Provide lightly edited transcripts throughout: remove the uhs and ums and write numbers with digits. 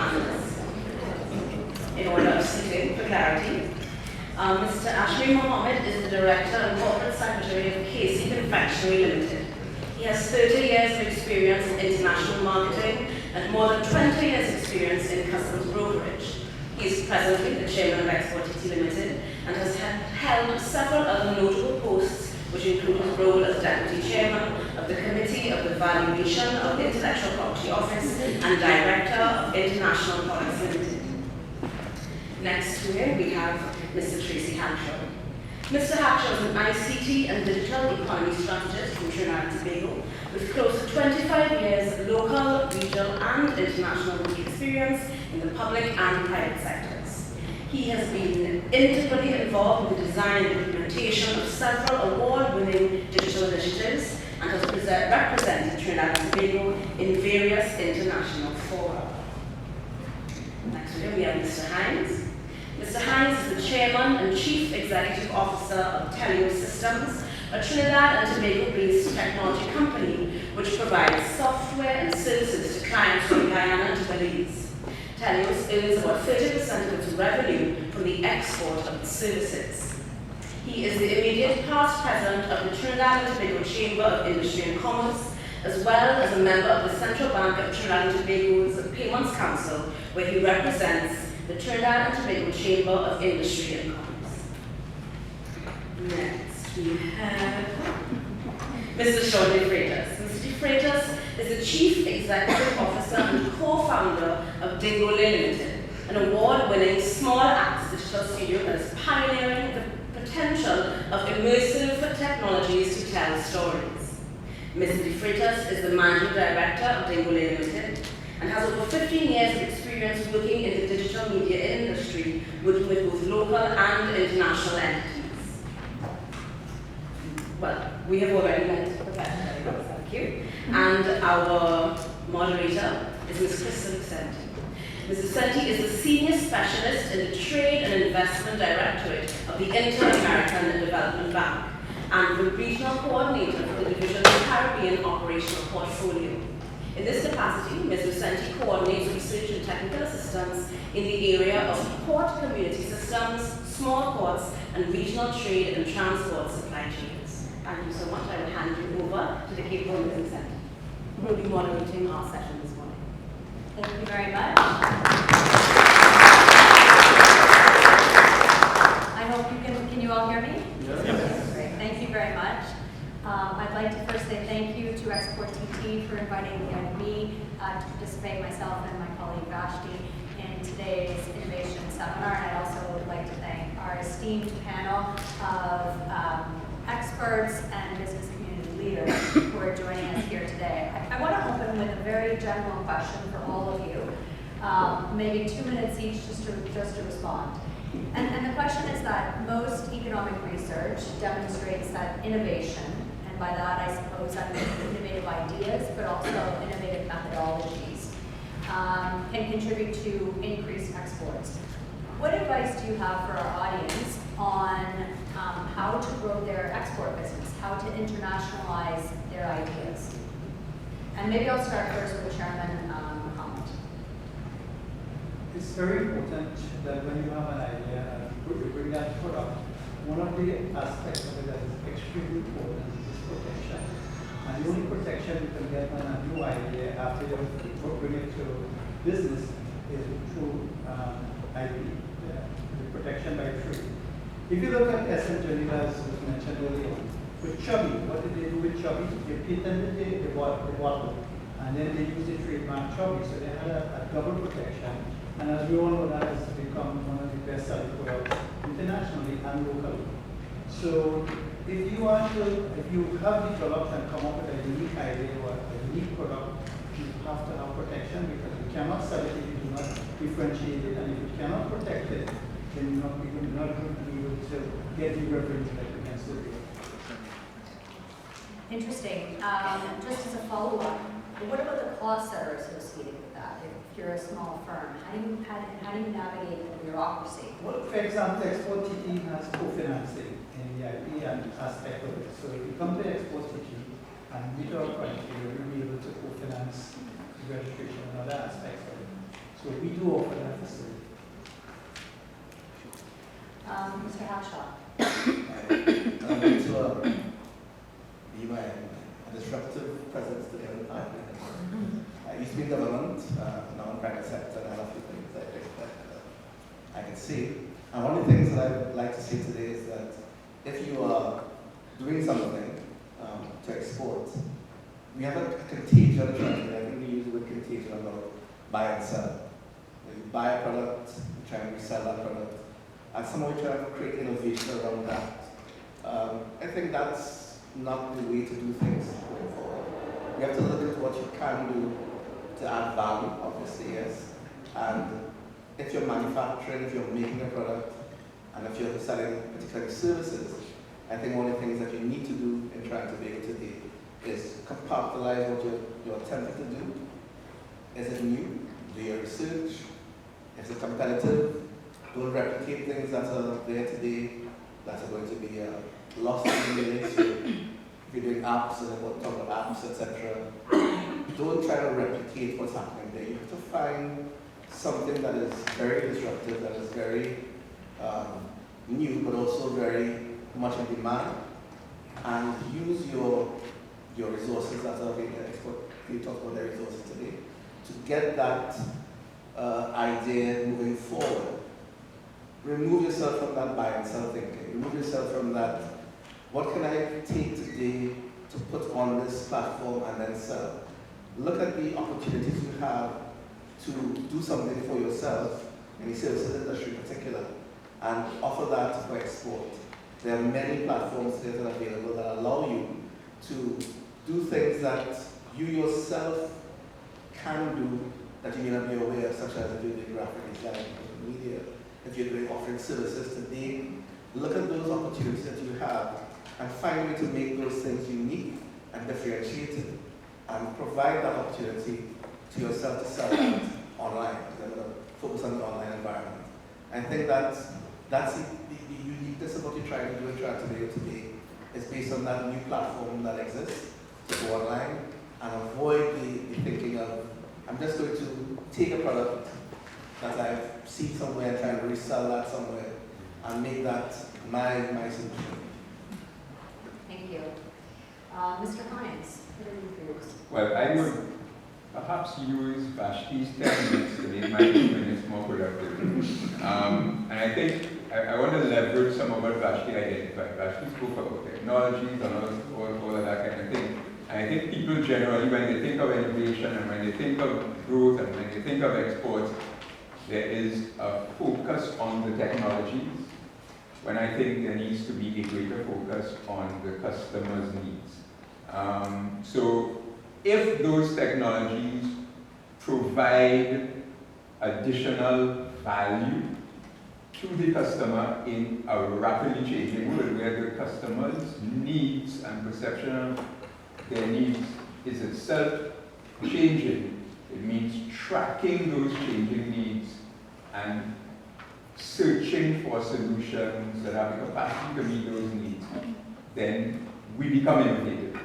panelists. In order of seating for clarity, Mr. Ashmi Mohammed is the Director and Corporate Secretary of Casey Confectionery Limited. He has 30 years of experience in international marketing and more than 20 years experience in customs brokerage. He is presently the Chairman of Export TT Limited and has held several other notable posts, which include his role as Deputy Chairman of the Committee of the Valuation of the Intellectual Property Office and Director of International Products Limited. Next to him, we have Mr. Tracy Hackshaw. Mr. Hackshaw is an ICT and digital economy strategist from Trinidad and Tobago with close to 25 years local, regional and international work experience in the public and private sectors. He has been integrally involved in the design and implementation of several award-winning digital initiatives and has represented Trinidad and Tobago in various international fora. Next to him, we have Mr. Hines. Mr. Hines is the Chairman and Chief Executive Officer of Telios Systems, a Trinidad and Tobago-based technology company which provides software and services to clients from Guyana to Belize. Telios earns about 30% of its revenue from the export of its services. He is the immediate past president of the Trinidad and Tobago Chamber of Industry and Commerce, as well as a member of the Central Bank of Trinidad and Tobago's Payments Council, where he represents the Trinidad and Tobago Chamber of Industry and Commerce. Next, we have Mr. Sean De Freitas. Mr. De Freitas is the Chief Executive Officer and co-founder of Dingole Limited, an award-winning small acts digital studio that is pioneering the potential of immersive technologies to tell stories. Mr. De Freitas is the Managing Director of Dingole Limited and has over 15 years of experience working in the digital media industry, working with both local and international entities. Well, we have already met professionally, thank you. And our moderator is Ms. Crystal Vicente. Ms. Vicente is the Senior Specialist in the Trade and Investment Directorate of the Inter-American Development Bank and the Regional Coordinator for the Division's Caribbean Operational Portfolio. In this capacity, Ms. Vicente coordinates research and technical assistance in the area of port community systems, small ports, and regional trade and transport supply chains. Thank you so much. I will hand you over to the capable Ms. Vicente, who will be moderating our session this morning. Thank you very much. I hope can you all hear me? Yes. Great, thank you very much. I'd like to first say thank you to Export TT for inviting me to participate, myself and my colleague Vashti, in today's innovation seminar. And I'd also would like to thank our esteemed panel of experts and business community leaders who are joining us here today. I want to open with a very general question for all of you, maybe 2 minutes each just to respond. And the question is that most economic research demonstrates that innovation, and by that I suppose I mean innovative ideas, but also innovative methodologies, can contribute to increased exports. What advice do you have for our audience on how to grow their export business, how to internationalize their ideas? And maybe I'll start first with Chairman Mohammed. It's very important that when you have an idea and you bring that product, one of the aspects of it that is extremely important is protection. And the only protection you can get on a new idea after you bring it to business is through IP, the protection by trade. If you look at SN20, as was mentioned earlier, with Chubby, what did they do with Chubby? They patented the bottle, and then they used the trademark Chubby, so they had a double protection. And as we all know, that has become one of the best-selling products internationally and locally. So if you have developed and come up with a unique idea or a unique product, you have to have protection because you cannot sell it if you do not differentiate it, and if you cannot protect it, then you're not going to be able to get the revenue that you can still get. Interesting. Just as a follow-up, what about the costs that are associated with that? If you're a small firm, how do you navigate the bureaucracy? Well, for example, Export TT has co-financing in the IP and aspect of it. So if you come to Export TT and meet our criteria, you'll be able to co-finance the registration and other aspects of it. So we do offer that facility. Mr. Hackshaw. I'm going to be a disruptive presence today on the panel. I used to be in government, now in private sector, and I have a few things I think that I can see. And one of the things that I would like to say today is that if you are doing something to export, we have a contagion trend. I think we use the word contagion about buy and sell. You buy a product, you try and resell that product, and somehow we try to create innovation around that. I think that's not the way to do things going forward. You have to look at what you can do to add value, obviously, yes. And if you're manufacturing, if you're making a product, and if you're selling particular services, I think one of the things that you need to do in trying to be able to do is compartmentalize what you're attempting to do. Is it new? Do your research? Is it competitive? Don't replicate things that are there today that are going to be lost in the day. So if you're doing apps and we'll talk about apps, etc., don't try to replicate what's happening there. You have to find something that is very disruptive, that is very new, but also very much in demand, and use your resources that are being exported. We talked about the resources today to get that idea moving forward. Remove yourself from that buy and sell thinking. Remove yourself from that, what can I take today to put on this platform and then sell? Look at the opportunities you have to do something for yourself in the services industry in particular, and offer that for export. There are many platforms that are available that allow you to do things that you yourself can do that you may not be aware of, such as if you're doing graphic design, social media, if you're doing offering services today. Look at those opportunities that you have and find a way to make those things unique and differentiated, and provide that opportunity to yourself to sell that online. I'm going to focus on the online environment. I think that's the uniqueness of what you're trying to do and trying to be able to be, is based on that new platform that exists to go online and avoid the thinking of, I'm just going to take a product that I've seen somewhere and try and resell that somewhere and make that my solution. Thank you. Mr. Hines, what are your views? Well, I would perhaps use Vashti's 10 minutes to make my 2 minutes more productive. And I think I want to leverage some of what Vashti identified. Vashti spoke about technologies and all of that kind of thing. And I think people generally, when they think of innovation and when they think of growth and when they think of exports, there is a focus on the technologies, when I think there needs to be a greater focus on the customer's needs. So if those technologies provide additional value to the customer in a rapidly changing world where the customer's needs and perception of their needs is itself changing, it means tracking those changing needs and searching for solutions that have the capacity to meet those needs, then we become innovative.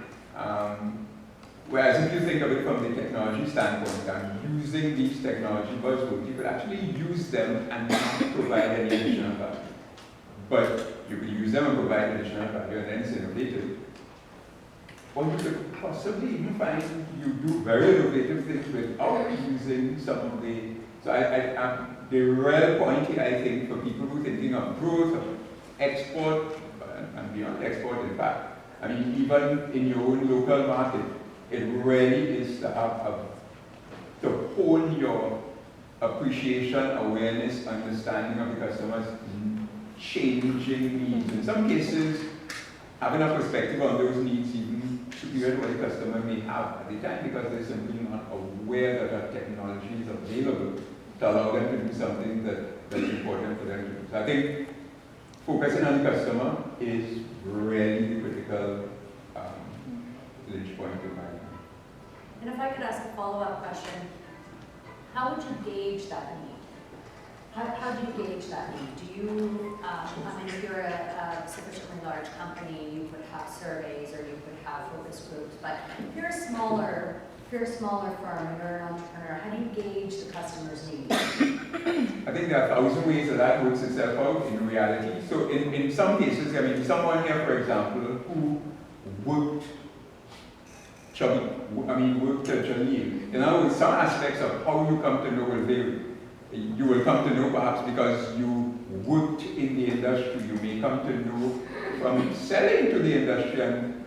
Whereas if you think of it from the technology standpoint, and using these technology buzzwords, you could actually use them and not provide any additional value. But you could use them and provide additional value, and then it's innovative. Or you could possibly even find you do very innovative things without using some of the... So the real point here, I think, for people who are thinking of growth, of export, and beyond export, in fact, I mean, even in your own local market, it really is to have to hone your appreciation, awareness, understanding of the customer's changing needs. In some cases, having a perspective on those needs even superior to what the customer may have at the time, because they're simply not aware that that technology is available to allow them to do something that's important for them to do. So I think focusing on the customer is really the critical linch point in my mind. And if I could ask a follow-up question, how would you gauge that need? How do you gauge that need? Do you, I mean, if you're a sufficiently large company, you could have surveys or you could have focus groups, but if you're a smaller firm and you're an entrepreneur, how do you gauge the customer's needs? think there are 1,000 ways that works itself out in reality. So in some cases, I mean, someone here, for example, who worked chubby, worked lean. In other words, some aspects of how you come to know will vary. You will come to know perhaps because you worked in the industry. You may come to know from selling to the industry and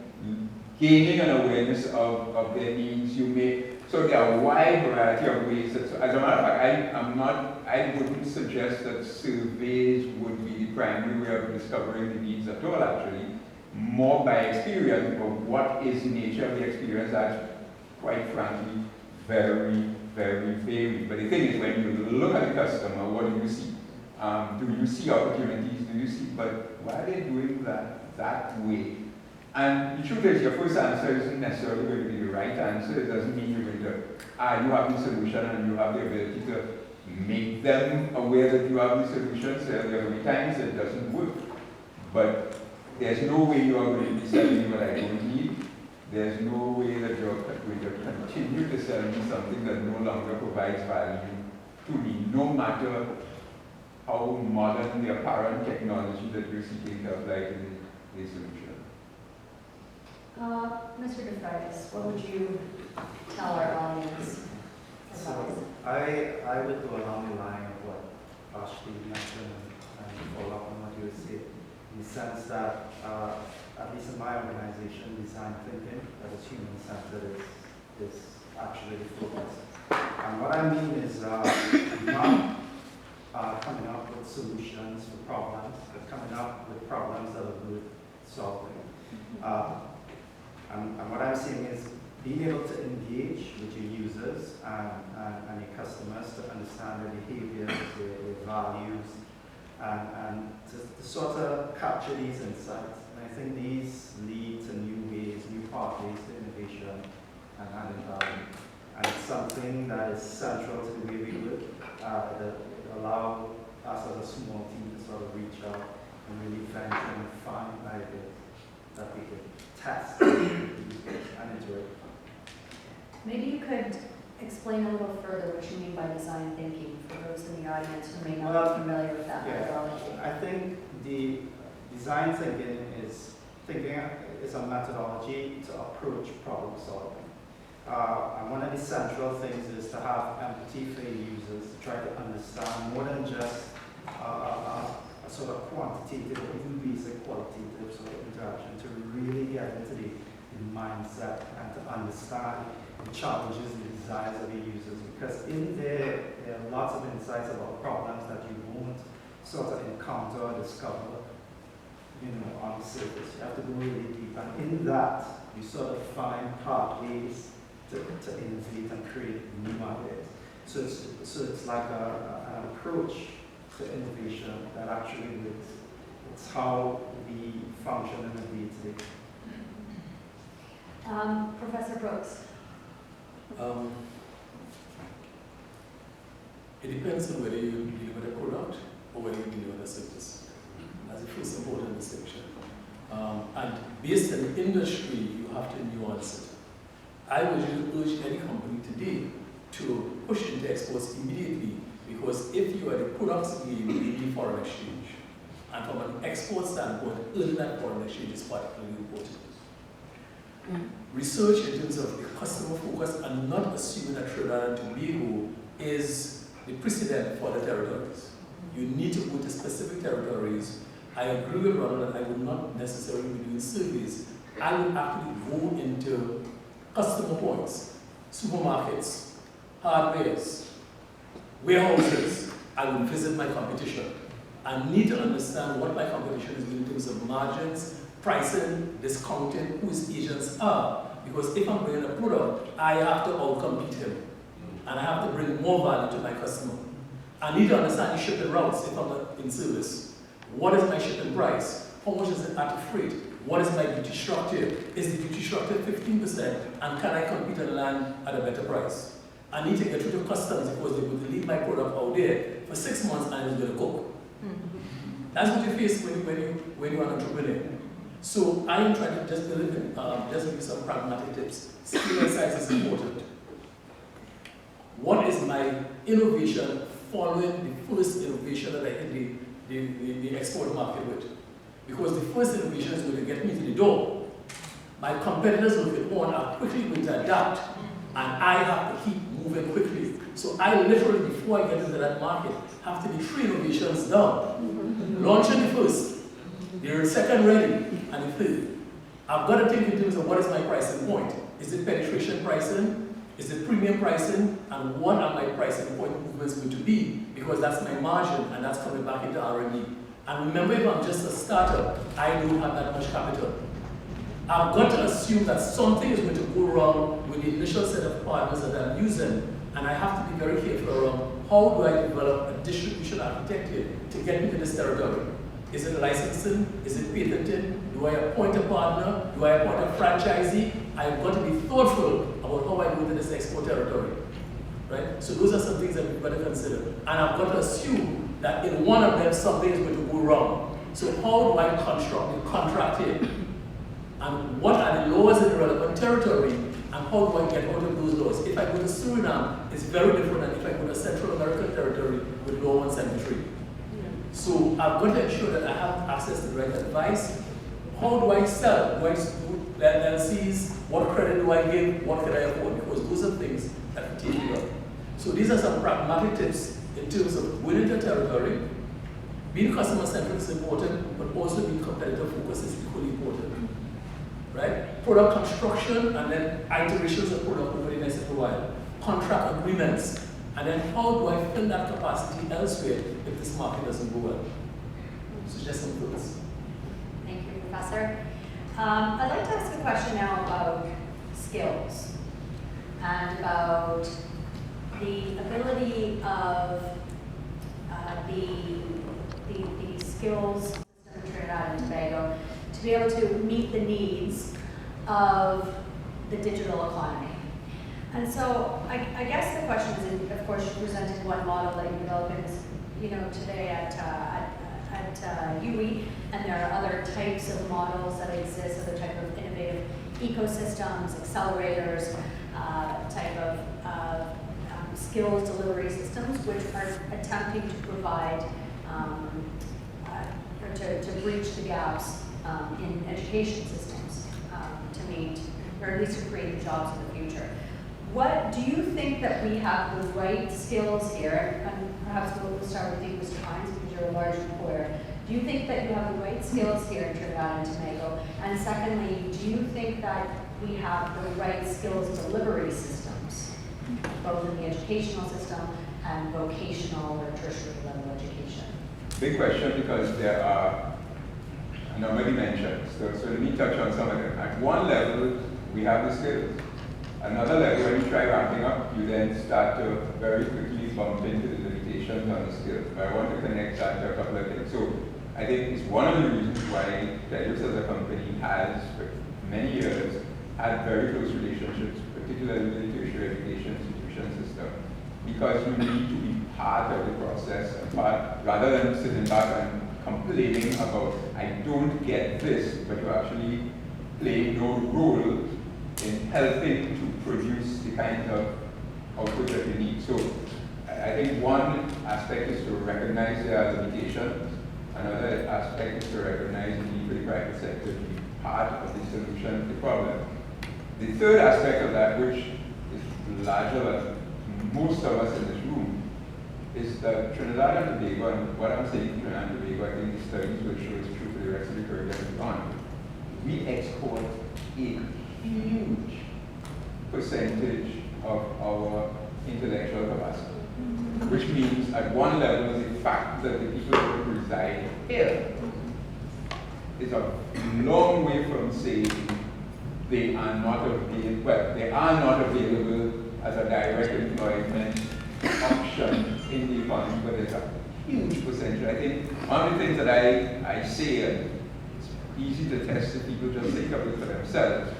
gaining an awareness of their needs. You may, so there are a wide variety of ways. As a matter of fact, I wouldn't suggest that surveys would be the primary way of discovering the needs at all, actually. More by experience, but what is the nature of the experience that's, quite frankly, very, very varied. But the thing is, when you look at the customer, what do you see? Do you see opportunities? Do you see, but why are they doing that way? And the truth is, your first answer isn't necessarily going to be the right answer. It doesn't mean you're going to, you have the solution and you have the ability to make them aware that you have the solution. So there will be times it doesn't work. But there's no way you are going to be selling me what I don't need. There's no way that you're going to continue to sell me something that no longer provides value to me, no matter how modern the apparent technology that you're seeking to apply to the solution. Mr. DeFreitas, what would you tell our audience about So I would go along the line of what Ashley mentioned and follow up on what you said, in the sense that, at least in my organization, design thinking that is human-centered is actually the focus. And what I mean is not coming up with solutions for problems, but coming up with problems that are worth solving. And what I'm saying is being able to engage with your users and your customers to understand their behaviors, their values, and to sort of capture these insights. And I think these lead to new ways, new pathways to innovation and added value. And it's something that is central to the way we work. It allows us as a small team to sort of reach out and really venture and find ideas that we could test and iterate. Maybe you could explain a little further what you mean by design thinking for those in the audience who may not be familiar with that methodology. I think the design thinking is a methodology to approach problem solving. And one of the central things is to have empathy for your users, to try to understand more than just a sort of quantitative or even basic qualitative sort of interaction, to really get into the mindset and to understand the challenges and desires of your users. Because in there are lots of insights about problems that you won't sort of encounter or discover, on the surface. You have to go really deep. And in that, you sort of find pathways to innovate and create new ideas. So it's like an approach to innovation that actually works. It's how we function in the day-to-day. Professor Brooks. It depends on whether you deal with a product or whether you deal with a service. That's the first important distinction. And based on the industry, you have to nuance it. I would urge any company today to push into exports immediately, because if you are the products game, you need foreign exchange. And from an export standpoint, earning that foreign exchange is particularly important. Research in terms of the customer focus and not assuming that Trinidad and Tobago is the precedent for the territories. You need to go to specific territories. I agree with Ronald that I would not necessarily be doing surveys. I would actually go into customer points, supermarkets, hardwares, warehouses. I would visit my competition. I need to understand what my competition is doing in terms of margins, pricing, discounting, who his agents are. Because if I'm bringing a product, I have to outcompete him. And I have to bring more value to my customer. I need to understand the shipping routes if I'm in service. What is my shipping price? How much is it at freight? What is my duty structure? Is the duty structure 15%? And can I compete and land at a better price? I need to get through to customs because they would leave my product out there for 6 months and it's going to cook. That's what you face when you're an entrepreneur. So I am trying to just give you some pragmatic tips. Scale and size is important. What is my innovation following the first innovation that I hit the export market with. Because the first innovation is going to get me to the door. My competitors looking on are quickly going to adapt, and I have to keep moving quickly. So I literally, before I get into that market, have to be 3 innovations down. Launching the first, the second ready, and the third. I've got to think in terms of what is my pricing point. Is it penetration pricing? Is it premium pricing? And what are my pricing point movements going to be? Because that's my margin, and that's coming back into R&D. And remember, if I'm just a startup, I don't have that much capital. I've got to assume that something is going to go wrong with the initial set of partners that I'm using, and I have to be very careful around how do I develop a distribution architecture to get into this territory. Is it licensing? Is it patenting? Do I appoint a partner? Do I appoint a franchisee? I've got to be thoughtful about how I go into this export territory. Right? So those are some things that we've got to consider. And I've got to assume that in one of them something is going to go wrong. So how do I construct the contract here? And what are the laws in the relevant territory? And how do I get out of those laws? If I go to Suriname, it's very different than if I go to Central American territory with Law 173. So I've got to ensure that I have access to the right advice. How do I sell? Do I do LLCs? What credit do I give? What can I afford? Because those are things that we take care of. So these are some pragmatic tips in terms of winning the territory. Being customer-centric is important, but also being competitive-focused is equally important. Right? Product construction and then iterations of product over the next little while. Contract agreements. And then how do I fill that capacity elsewhere if this market doesn't go well? So just some thoughts. Thank you, Professor. I'd like to ask a question now about skills and about the ability of the skills system in Trinidad and Tobago to be able to meet the needs of the digital economy. And so I guess the question is, of course, you presented one model that you're developing today at UE, and there are other types of models that exist, other type of innovative ecosystems, accelerators, type of skills delivery systems, which are attempting to provide or to breach the gaps in education systems to meet, or at least to create the jobs of the future. What do you think that we have the right skills here? And perhaps we'll start with you, Mr. Hines, because you're a large employer. Do you think that you have the right skills here in Trinidad and Tobago? And secondly, do you think that we have the right skills delivery systems, both in the educational system and vocational or tertiary level education? Big question, because there are a number of dimensions. So let me touch on some of them. At one level, we have the skills. Another level, when you try ramping up, you then start to very quickly bump into the limitations on the skills. But I want to connect that to a couple of things. So I think it's one of the reasons why Telos as a company has, for many years, had very close relationships, particularly with the tertiary education institution system. Because you need to be part of the process, and rather than sitting back and complaining about, I don't get this, but you actually play no role in helping to produce the kind of output that you need. So I think one aspect is to recognize there are limitations. Another aspect is to recognize the need for the private sector to be part of the solution to the problem. The third aspect of that, which is larger than most of us in this room, is that Trinidad and Tobago, and what I'm saying Trinidad and Tobago, I think the studies will show it's true for the rest of the Caribbean on. We export a huge percentage of our intellectual capacity, which means at one level the fact that the people who reside here is a long way from saying they are not available, well, they are not available as a direct employment option in the economy, but there's a huge percentage. I think one of the things that I say, and it's easy to test if people just think of it for themselves,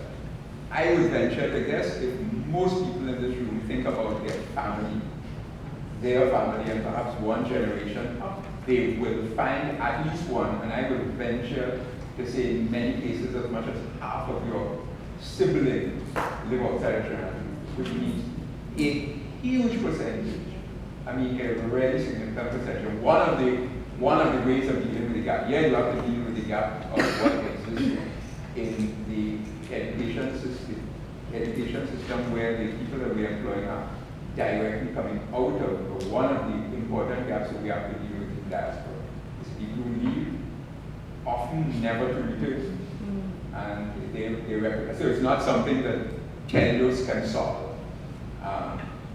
I would venture to guess if most people in this room think about their family, and perhaps one generation up, they will find at least one, and I would venture to say in many cases as much as half of your siblings live outside of Trinidad, which means a huge percentage, I mean, a really significant percentage. One of the ways of dealing with the gap, yeah, you have to deal with the gap of what exists in the education system where the people that we are employing are directly coming out of. But one of the important gaps that we have to deal with in diaspora is people who leave, often never to return. And so it's not something that tellos can solve,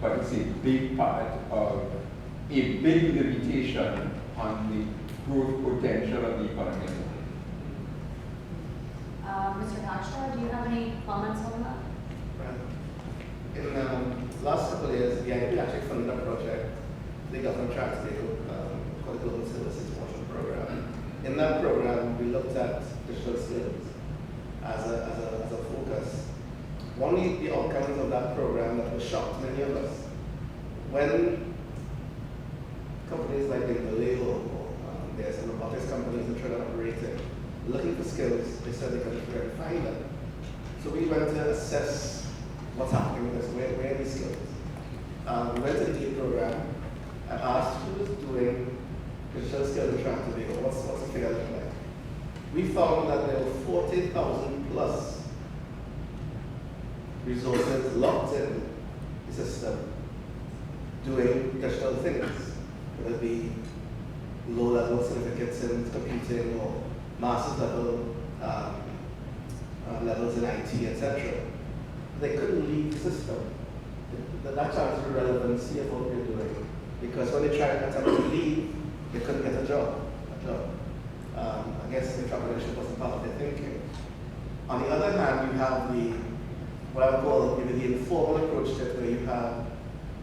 but it's a big part of a big limitation on the growth potential of the economy. Mr. Hackshaw, do you have any comments on that? In the last couple of years, the IB actually funded a project the government tried to do called the Global Services Promotion Program. In that program, we looked at digital skills as a focus. One of the outcomes of that program that was shocked many of us, when companies like Innovate or there's some robotics companies in Trinidad operating, looking for skills, they said they couldn't really find them. So we went to assess what's happening with this, where are these skills? We went to the DEEP program and asked who was doing digital skills in Tobago, what's the figure look like? We found that there were 40,000 plus resources locked in the system doing digital things, whether it be low-level certificates in computing or master's level levels in IT, etc. They couldn't leave the system. That challenged the relevancy of what we were doing, because when they tried to leave, they couldn't get a job. I guess entrepreneurship wasn't part of their thinking. On the other hand, you have what I would call maybe the informal approach to it, where you have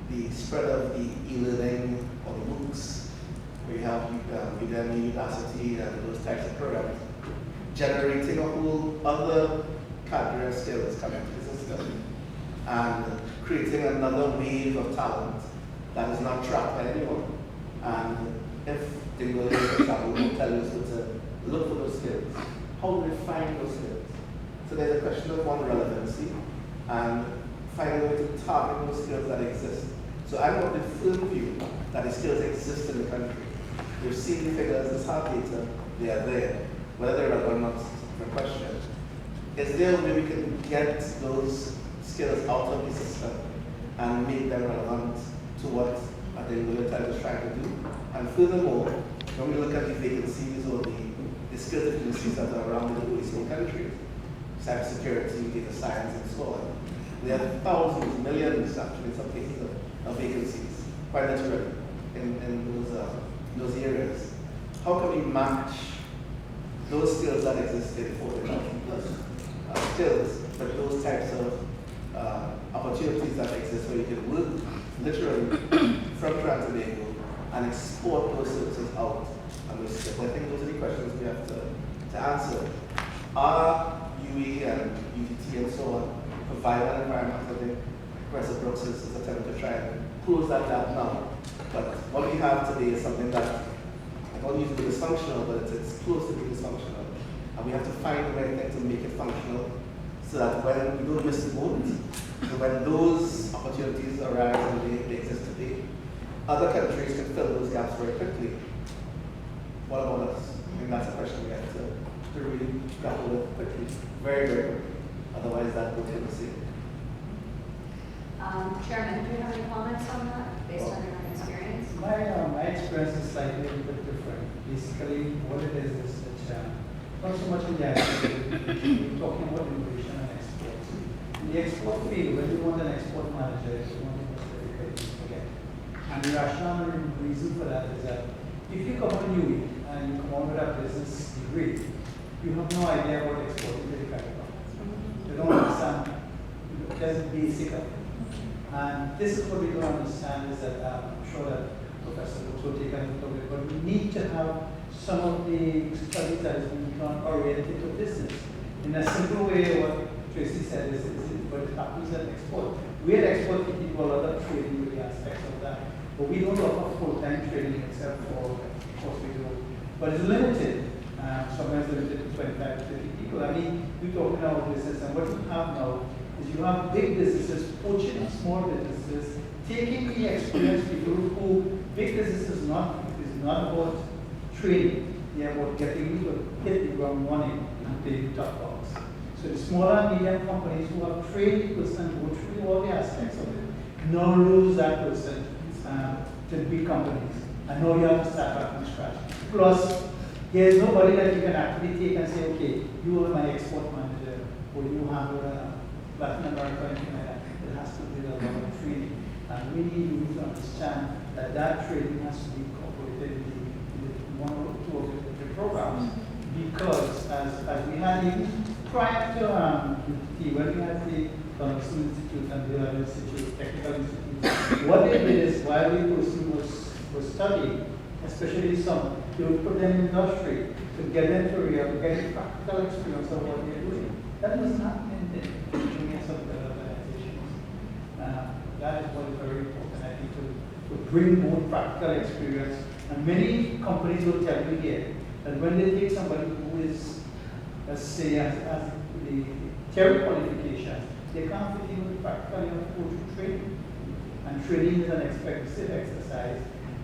the spread of the e-learning or the MOOCs, where you have Udemy, Udacity, and those types of programs, generating a whole other cadre of skills coming to the system, and creating another wave of talent that is not tracked by anyone. And if they will, for example, will tell us to look for those skills, how do they find those skills? So there's a question of one, relevancy, and finding a way to target those skills that exist. So I'm of the firm view that the skills exist in the country. We've seen the figures, it's hard data, they are there. Whether they're relevant or not is a question. Is there a way we can get those skills out of the system and make them relevant to what I think the Innovate is trying to do? And furthermore, when we look at the vacancies or the skill deficiencies that are around the OECD countries, cybersecurity, data science, and so on, there are thousands, millions, actually, in some cases, of vacancies, quite literally, in those areas. How can we match those skills that exist in 40,000 plus skills, but those types of opportunities that exist where you can work literally from Tobago and export those services out and those skills? I think those are the questions we have to answer. Are UE and UDT and so on provide an environment? I think Professor Brooks is attempting to try and close that gap now. But what we have today is something that I don't use the word dysfunctional, but it's close to being dysfunctional. And we have to find the right thing to make it functional so that when we don't miss the boat, so when those opportunities arise and they exist today, other countries can fill those gaps very quickly. What about us? I think that's a question we have to really grapple with quickly, very, very quickly. Otherwise, that will be the same. Chairman, do you have any comments on that based on your own experience? My experience is slightly a bit different. Basically, what it is that not so much in the we're talking about innovation and export. In the export field, when you want an export manager, you want the most difficult thing to get. And the rationale and reason for that is that if you come on UE and you come on with a business degree, you have no idea what exporting really kind of about. You don't understand the basic of it. And this is what we don't understand is that I'm sure that Professor Brooks will take on it, but we need to have some of the studies that is being done oriented to business. In a simple way, what Tracy said is what happens at export. We at export can do a lot of training with the aspects of that, but we don't offer full-time training except for, of course we do, but it's limited. Sometimes limited to 25 to 50 people. I mean, we're talking about business, and what you have now is you have big businesses poaching small businesses taking the experienced people who, big business is not about training, they're about getting you to hit the ground running and play the top box. So the smaller and medium companies who have trained the person, go through all the aspects of it, now lose that person to big companies. And now you have to start back from scratch. Plus, there's nobody that you can actually take and say, okay, you are my export manager, or you handle Latin America, and anything like that. It has to be a lot of training. And we need you to understand that that training has to be incorporated in one or two of the programs. Because as we had even prior to when we had the Connection Institute and the other institute, technical institute, what they did is while the person was studying, especially some, they would put them in industry to get them to get practical experience of what they're doing. That was not in some of the organizations. That is what is very important, I think, to bring more practical experience. And many companies will tell you here that when they take somebody who is, let's say, as the theory qualifications, they can't fit in with practical, you have to go through training. And training is an expensive exercise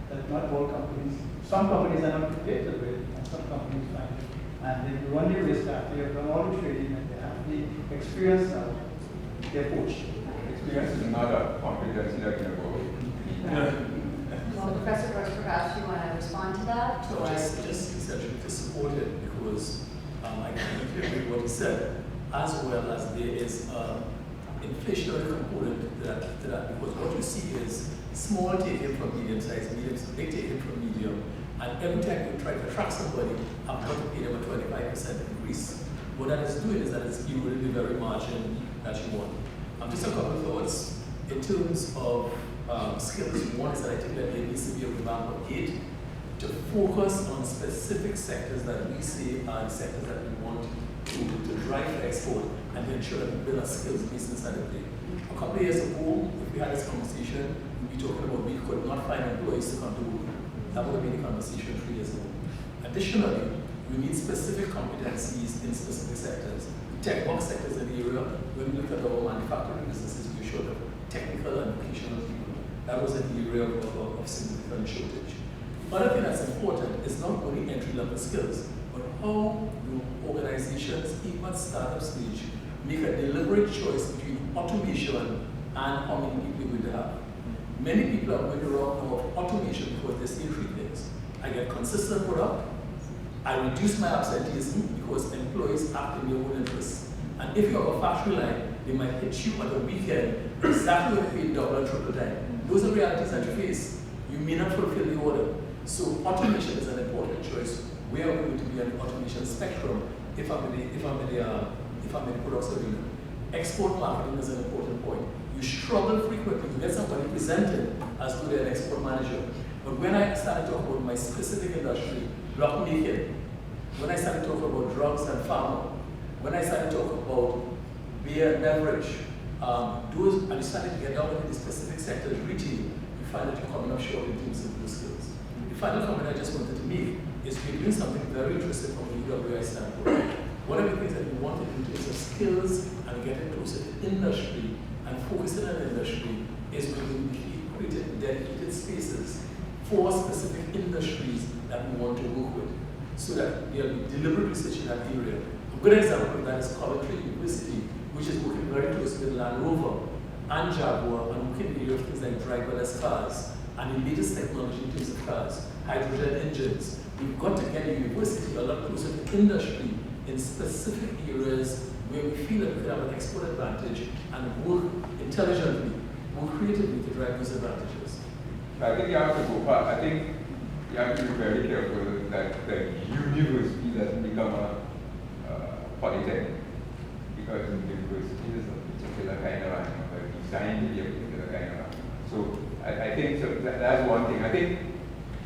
that not all companies, some companies are not prepared to do it, and some companies find it. And they run the risk after they've done all the training and they have the experience now, they're poached. Experience is not a competency that can go. Well, Professor Royce, perhaps you want to respond to that? No, just essentially to support it, because I completely agree with what he said, as well as there is an inflationary component to that, because what you see is small taken from medium size, big taken from medium, and every time you try to attract somebody, I'm going to pay them a 25% increase. What that is doing is that it's eroding the very margin that you want. Just a couple of thoughts in terms of skills. One is that I think that there needs to be a revamp of GATE to focus on specific sectors that we see are the sectors that we want to drive export and to ensure that we build our skills based inside of it. A couple of years ago, if we had this conversation, we'd be talking about we could not find employees to come to work. That would have been the conversation 3 years ago. Additionally, we need specific competencies in specific sectors. Tech box sectors in the area, when we look at our manufacturing businesses, we showed up technical and vocational people. That was an area of significant shortage. Another thing that's important is not only entry-level skills, but how do organizations, even at startup stage, make a deliberate choice between automation and how many people you're going to have. Many people are going to route now of automation because they see 3 things. I get consistent product, I reduce my absenteeism because employees act in their own interests. And if you have a factory line, they might hit you on the weekend exactly when you pay double and triple time. Those are realities that you face. You may not fulfill the order. So automation is an important choice. Where are we going to be on the automation spectrum if I'm in the products arena? Export marketing is an important point. You struggle frequently to get somebody presented as though they're an export manager. But when I started talking about my specific industry, block making, when I started talking about drugs and pharma, when I started talking about beer and beverage, and you started to get down into the specific sectors, retail, you find that you're coming up short in terms of those skills. The final comment I just wanted to make is we're doing something very interesting from the UWI standpoint. One of the things that we wanted in terms of skills and getting closer to industry and focusing on industry is we're going to be creating dedicated spaces for specific industries that we want to work with, so that there will be deliberate research in that area. A good example of that is Coventry University, which is working very closely with Land Rover and Jaguar and working in the area of things like driverless cars and the latest technology in terms of cars, hydrogen engines. We've got to get a university a lot closer to industry in specific areas where we feel that we could have an export advantage and work intelligently, more creatively to drive those advantages. I think you have to go far. I think you have to be very careful that the university doesn't become a polytechnic, because the university is a particular kind of animal, designed to be a particular kind of animal. So I think that's one thing. I think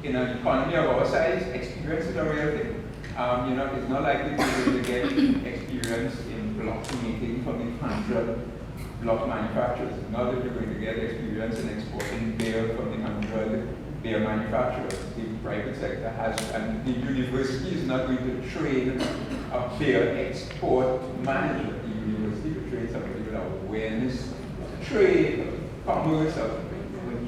in an economy of our size, experience is a real thing. It's not likely to get experience in block making from the 100 block manufacturers. Not that you're going to get experience in exporting beer from the 100 beer manufacturers. The private sector has, and the university is not going to train a beer export manager. The university will train somebody with awareness, trade, commerce, of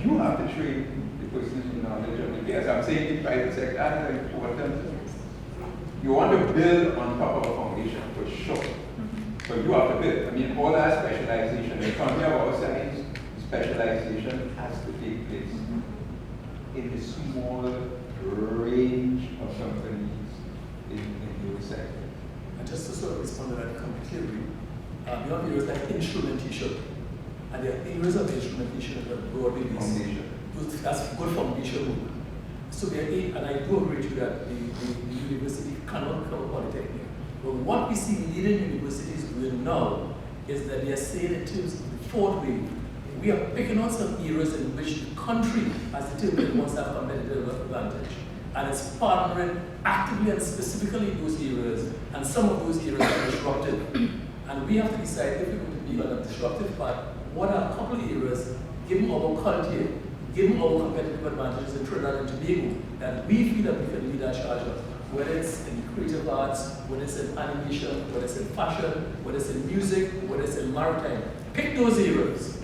you have to train the person in knowledge of the yes. I'm saying the private sector is important. You want to build on top of a foundation for sure. But you have to build. I mean, all that specialization, in economy of our size, specialization has to take place in the small range of companies in those sectors. And just to sort of respond to that completely, beyond areas like instrumentation, and there are areas of instrumentation that are broadly based. That's good foundation work. So there are, and I do agree with you that the university cannot cover polytechnic. But what we see leading universities doing now is that they are saying in terms of the fourth wave, we are picking on some areas in which the country has determined it wants to have competitive advantage. And it's partnering actively and specifically in those areas, and some of those areas are disruptive. And we have to decide if we're going to be on a disruptive path, what are a couple of areas, given our culture, given our competitive advantages in Trinidad and Tobago, that we feel that we can lead our charge of. Whether it's in creative arts, whether it's in animation, whether it's in fashion, whether it's in music, whether it's in maritime. Pick those areas,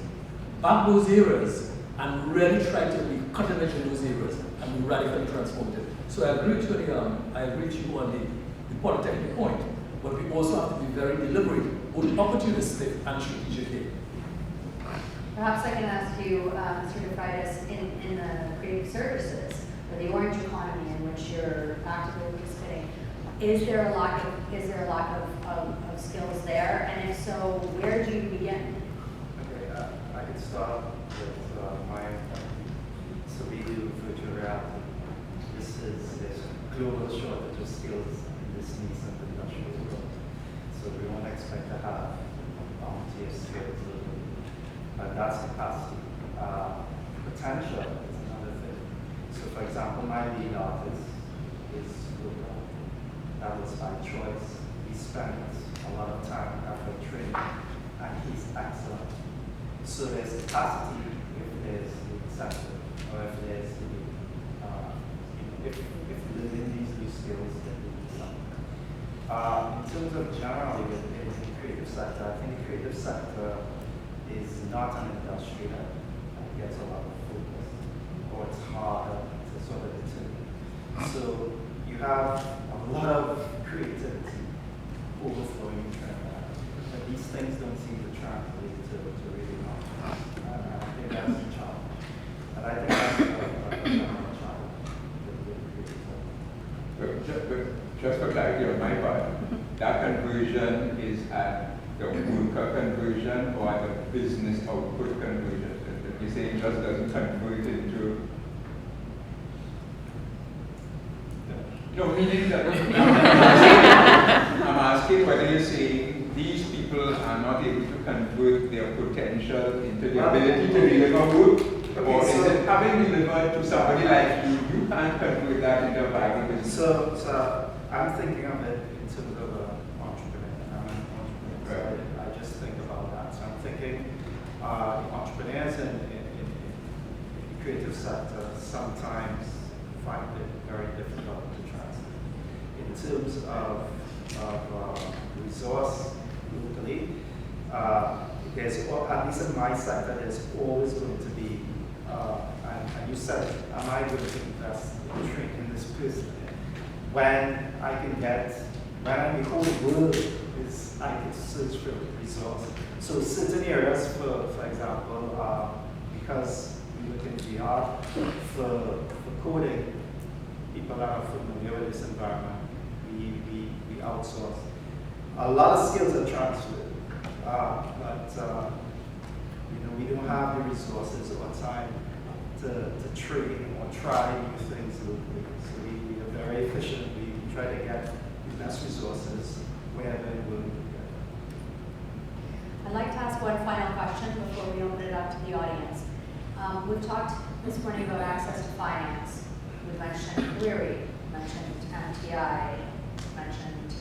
back those areas, and really try to be cutting edge in those areas and be radically transformative. So I agree with you on the polytechnic point, but we also have to be very deliberate, both opportunistic and strategic. Perhaps I can ask you, Mr. DeFreitas, in the creative services, or the orange economy in which you're actively participating, is there a lack of skills there? And if so, where do you begin? Okay, I can start with my own point. So we do virtual reality. There's a global shortage of skills in this nascent industrial world. So we won't expect to have volunteer skills. But that's capacity. Potential is another thing. So for example, my lead artist is local. That was by choice. He spent a lot of time after training, and he's excellent. So there's capacity if there's the incentive, or if there's the, if learning these new skills can be something. In terms of generally in the creative sector, I think the creative sector is not an industry that gets a lot of focus, or it's harder to sort of determine. So you have a lot of creativity overflowing in Trinidad, but these things don't seem to translate to really much. I think that's the challenge. And I think that's a challenge with the creative. Just for clarity on my part, that conversion is at the worker conversion or at the business output conversion. You're saying just doesn't convert into. No, meaning that I'm asking whether you're saying these people are not able to convert their potential into the ability to deliver work, or is it having delivered to somebody like you can't convert that into a viable business? So I'm thinking of it in terms of an entrepreneur. I'm an entrepreneur, so I just think about that. So I'm thinking entrepreneurs in the creative sector sometimes find it very difficult to translate. In terms of resource locally, there's, at least in my sector, there's always going to be, and you said, am I going to invest in training this person? When I can get, when the whole world is, I can search for resources. So certain areas, for example, because we look in VR, for coding, people that are familiar with this environment, we outsource. A lot of skills are transferred, but we don't have the resources or time to train or try new things locally. So we are very efficient. We try to get the best resources wherever we're willing to get. I'd like to ask one final question before we open it up to the audience. We've talked this morning about access to finance. We've mentioned Cleary, mentioned MTI, mentioned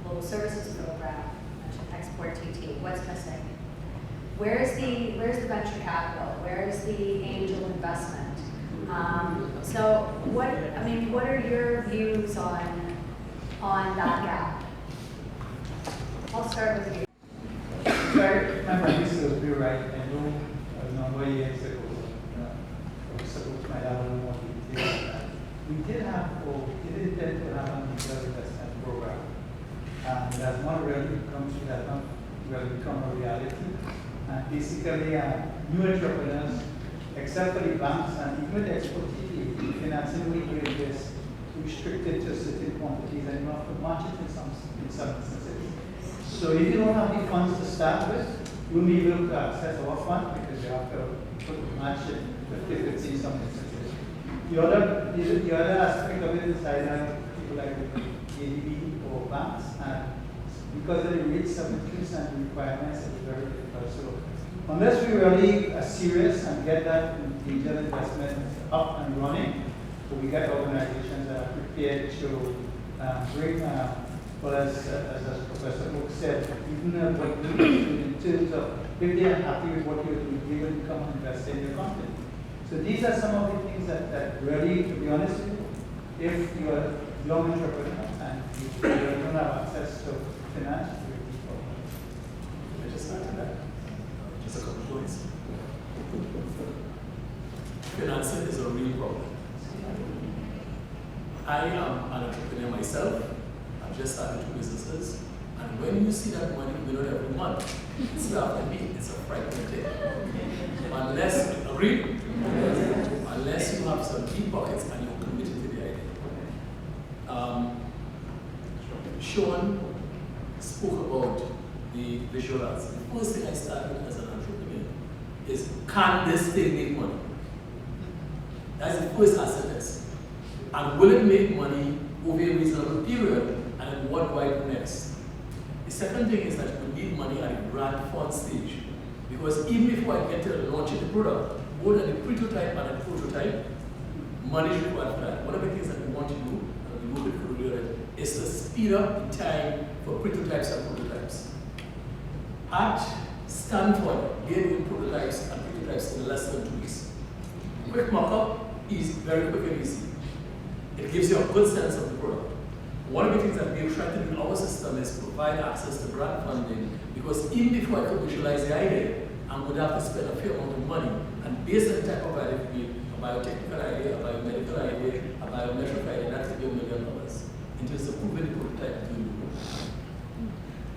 Global Services Program, mentioned Export TT. What's missing? Where's the venture capital? Where's the angel investment? So what are your views on that gap? I'll start with you. My friend is right. I know a number of years ago, we did intend to have an angel investment program. And that's not really become a reality. And basically, new entrepreneurs, except for the banks and even the export TT, financing we give is restricted to certain quantities and you have to match it in some instances. So if you don't have the funds to start with, you won't be able to access our fund because you have to match it 50-50 in some instances. The other aspect of it is either people like ADB or banks, and because of the rates of increase and requirements, it's very difficult. So unless we really are serious and get that angel investment up and running, so we get organizations that are prepared to bring, well, as Professor Oak said, even what we do in terms of if they are happy with what you're doing, they will come and invest in your company. So these are some of the things that really, to be honest with you, if you're a young entrepreneur and you don't have access to finance, Can I just add to that? Just a couple of points. Financing is a real problem. I am an entrepreneur myself. I've just started 2 businesses. And when you see that money going out every month, it's not a me, it's a frightening thing. Unless, agree? Unless you have some deep pockets and you're committed to the idea. Sean spoke about the visual arts. The first thing I started as an entrepreneur is, can this thing make money? That's the first asset test. And will it make money over a reasonable period? And then what do I do next? The second thing is that we need money at the grant fund stage. Because even before I get to launching the product, both at the prototype and the prototype, money is required for that. One of the things that we want to do, and we work with earlier, is to speed up the time for prototypes and prototypes. At Stanford, they're doing prototypes and prototypes in less than 2 weeks. Quick mock-up is very quick and easy. It gives you a good sense of the product. One of the things that we're trying to do in our system is provide access to grant funding, because even before I could visualize the idea, I'm going to have to spend a fair amount of money. And based on the type of idea, a biotechnical idea, a biomedical idea, a biometric idea, that could be $1 million in terms of proving the prototype to do.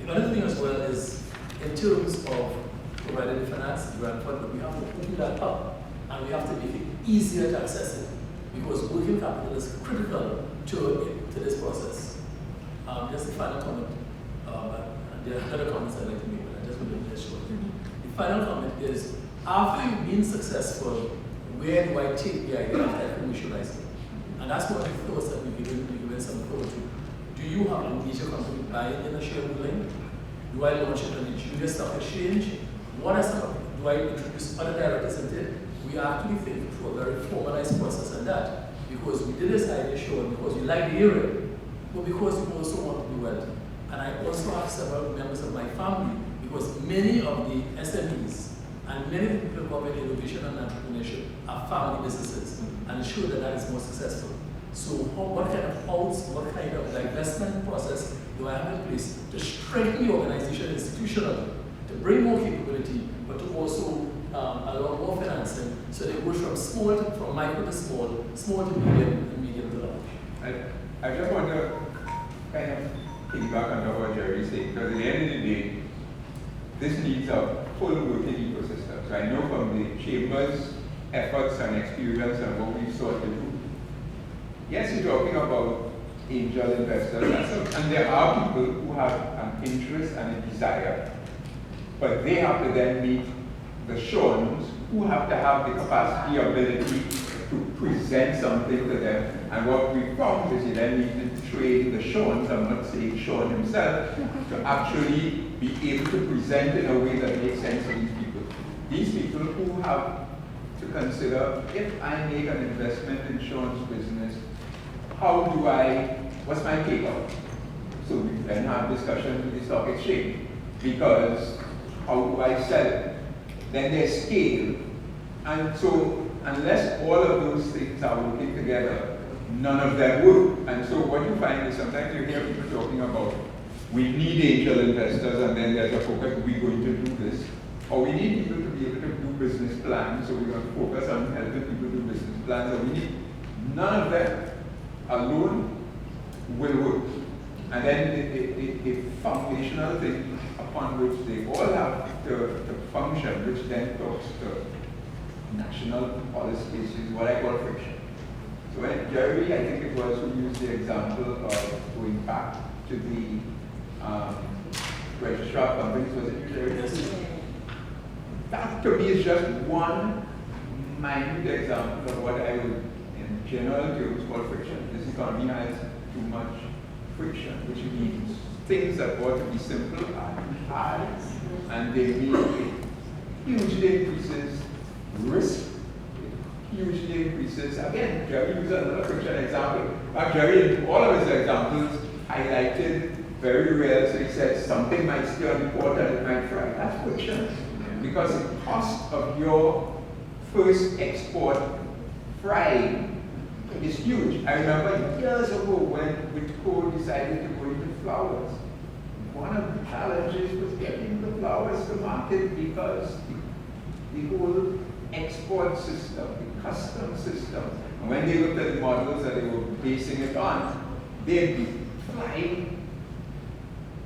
The other thing as well is, in terms of providing the finance, grant funding, we have to open that up and we have to make it easier to access it, because working capital is critical to this process. Just a final comment, and there are other comments I'd like to make, but I just want to make this short. The final comment is, after you've been successful, where do I take the idea after I commercialize it? And that's one of the thoughts that we've given some thought to. Do you have a major company buying in a shareholding? Do I launch it on the junior stock exchange? What are some of them? Do I introduce other directors into it? We actually think through a very formalized process on that. Because we did this idea show, because we like the area, but because we also want to be wealthy. And I also have several members of my family, because many of the SMEs and many of the people involved in innovation and entrepreneurship are family businesses, and ensure that that is more successful. So what kind of divestment process do I have in place to strengthen the organization institutionally, to bring more capability, but to also allow more financing, so they go from micro to small, small to medium, and medium to large. I just want to kind of piggyback on what Jerry is saying, because at the end of the day, this needs a full working ecosystem. So I know from the Chamber's efforts and experience and what we've sought to do, yes, you're talking about angel investors, and there are people who have an interest and a desire, but they have to then meet the Shawns, who have to have the capacity, ability to present something to them. And what we found is you then need to train the Shawns, I'm not saying Shawn himself, to actually be able to present in a way that makes sense to these people. These people who have to consider, if I make an investment in Shawn's business, what's my takeout? So we then have discussions with the stock exchange, because how do I sell it? Then there's scale. And so unless all of those things are working together, none of them work. And so what you find is sometimes you hear people talking about, we need angel investors, and then there's a focus, we're going to do this. Or we need people to be able to do business plans, so we're going to focus on helping people do business plans. Or we need none of them. alone will work. And then the foundational thing upon which they all have to function, which then talks to national policies, is what I call friction. So when Jerry, I think it was, who used the example of going back to the registrar of companies, was it you, Jerry? That to me is just one minute example of what I would, in general terms, call friction. This economy has too much friction, which means things that ought to be simple are hard, and they mean it hugely increases risk, it hugely increases, again, Jerry used another friction example. Jerry, in all of his examples, highlighted very real, so he said something might stay on the port and it might fry. That's friction. Because the cost of your first export frying is huge. I remember years ago when Whitco decided to go into flowers. One of the challenges was getting the flowers to market because the whole export system, the custom system, and when they looked at the models that they were basing it on, they'd be flying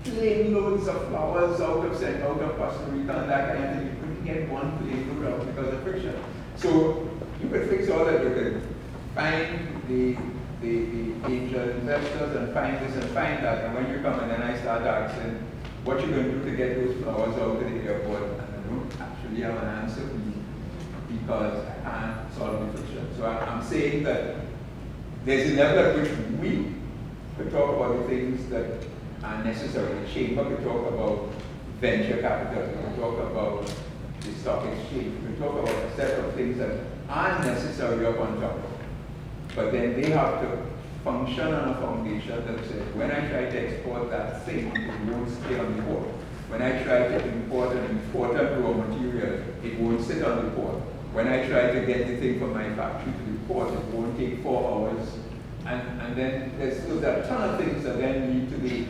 plane loads of flowers out of Costa Rica and that kind of thing. You couldn't get one plane load out because of friction. So you could fix all that. You could find the angel investors and find this and find that. And when you come and then I start asking what you're going to do to get those flowers out to the airport, and I don't actually have an answer for you because I can't solve the friction. So I'm saying that there's a level at which we could talk about the things that are necessary. The chamber could talk about venture capital, we could talk about the stock exchange, we could talk about a set of things that aren't necessary up on top. But then they have to function on a foundation that says, when I try to export that thing, it won't stay on the port. When I try to import an important raw material, it won't sit on the port. When I try to get the thing from my factory to the port, it won't take 4 hours. And then there's a ton of things that then lead to the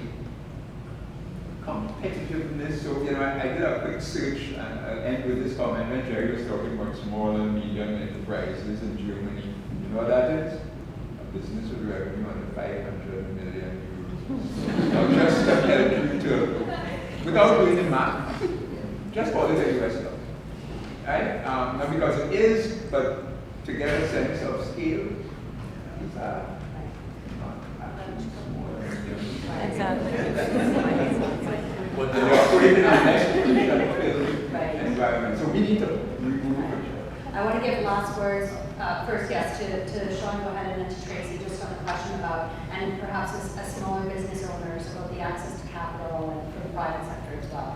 competitiveness. So, I did a quick search, and I'll end with this comment when Jerry was talking about small and medium enterprises in Germany. You know what that is? A business with revenue under 500 million euros. Now, just to help you to, without doing the math, just call it a US dollar. Right? Not because it is, but to get a sense of scale, these are not actually small and medium. Exactly. But they operate in an exponential environment. So we need to remove friction. I want to give last words, first, yes, to Sean, go ahead, and then to Tracy, just on the question about, and perhaps as smaller business owners, about the access to capital and for the private sector as well.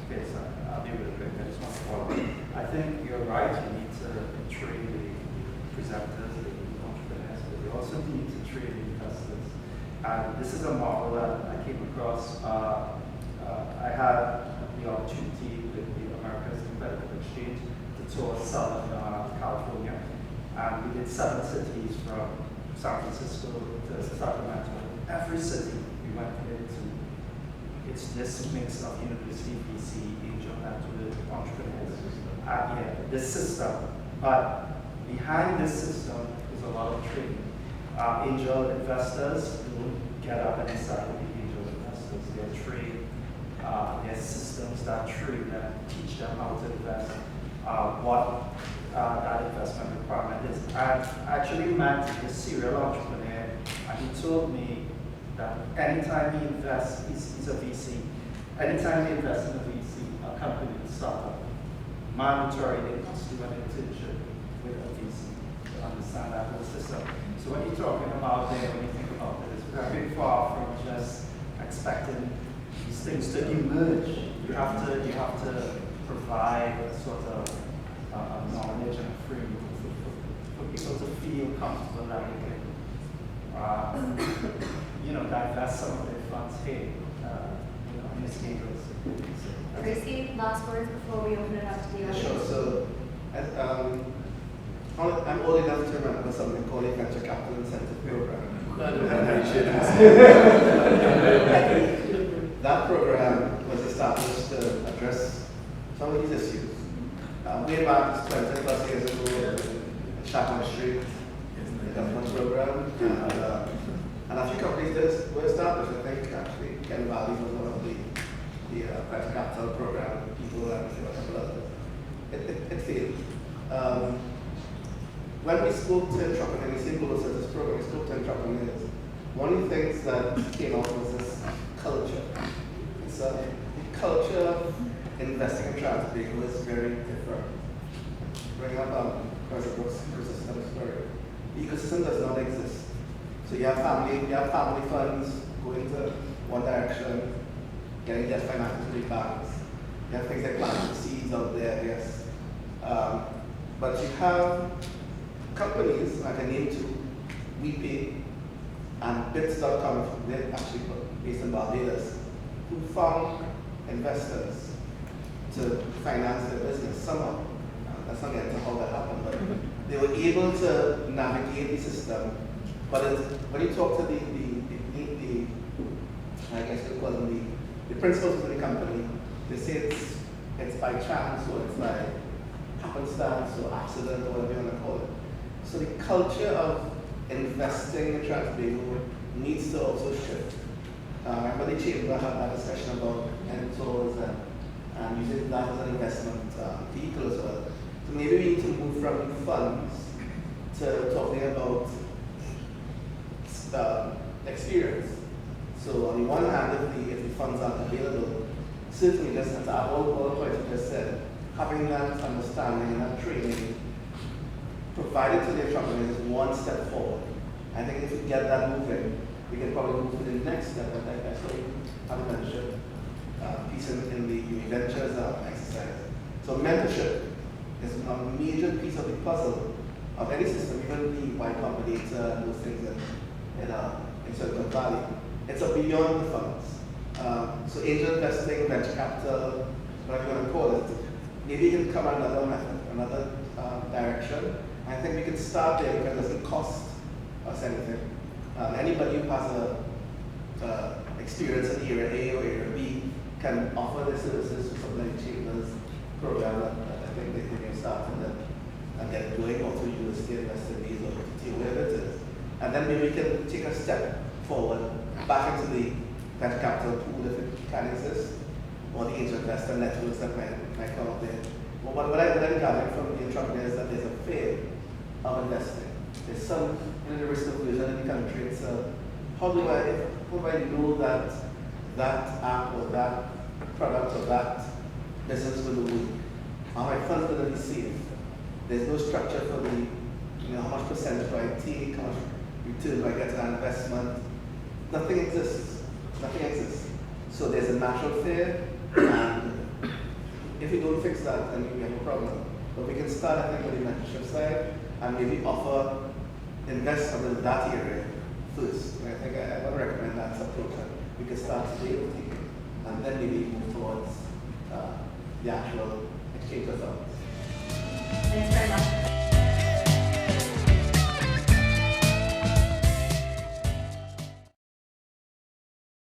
Okay, so I'll be really quick. I just want to follow up. I think you're right. You need to train the presenters, the entrepreneurs, but you also need to train the investors. And this is a model that I came across. I had the opportunity with the America's Competitive Exchange to tour Southern California. And we did 7 cities from San Francisco to Sacramento. Every city we went into, it's this mix of university, VC, angel, and entrepreneurs. This system. But behind this system is a lot of training. Angel investors don't get up and start with the angel investors. They're trained. There's systems that train them, teach them how to invest, what that investment requirement is. I actually met a serial entrepreneur, and he told me that anytime he invests, he's a VC, anytime he invests in a VC, a company, a startup, mandatory, they must do an internship with a VC to understand that whole system. So what you're talking about there, when you think about it, it's very far from just expecting these things to emerge. You have to provide a sort of knowledge and a framework for people to feel comfortable that they can, divest some of their funds here, in this case. Tracy, last words before we open it up to the audience. Sure. So, I'm old enough to remember something called a venture capital incentive program. That program was established to address some of these issues. Way back 20 plus years ago in Chapman Street, the government program, and spoke to entrepreneurs, the same global services program, I spoke to entrepreneurs. One of the things that came out was this culture. It's the culture of investing in Tobago is very different. Bring up President Brooks' ecosystem story. The ecosystem does not exist. So you have family funds going to one direction, getting debt financing to the banks. You have things like planting seeds out there, yes. But you have companies, I can name two, WePay and Bits.com, they're actually based in Barbados, who found investors to finance their business somehow. Let's not get into how that happened, but they were able to navigate the system. But when you talk to the I guess you call them the principals of the company, they say it's by chance or it's by happenstance or accident or whatever you want to call it. So the culture of investing in Tobago needs to also shift. I remember the chamber had that discussion about mentors and using that as an investment vehicle as well. So maybe we need to move from funds to talking about experience. So on the one hand, if the funds aren't available, certainly just at all the points you just said, having that understanding and that training provided to the entrepreneurs is one step forward. I think if we get that moving, we can probably move to the next step. And I saw you have a mentorship piece in the ventures exercise. So mentorship is a major piece of the puzzle of any system, even the Y Combinator and those things in Silicon Valley. It's beyond the funds. So angel investing, venture capital, whatever you want to call it, maybe it can come another method, another direction. I think we can start there because it doesn't cost us anything. Anybody who has a experience in area A or area B can offer their services to something like Chambers program that I think they can start and get it going, or through university investors or whatever it is. And then maybe we can take a step forward back into the venture capital pool if it can exist, or the angel investor networks that might come up there. But what I'm gathering from the entrepreneurs is that there's a fear of investing. There's some risk aversion in the country. It's how do I know that that app or that product or that business will work? Are my funds going to be safe? There's no structure for how much percentage do I take, how much return do I get on investment? Nothing exists. Nothing exists. So there's a natural fear, and if we don't fix that, then we have a problem. But we can start, I think, with the mentorship side and maybe offer investment in that area first. And I think I want to recommend that approach. We can start today with thinking, and then maybe move towards the actual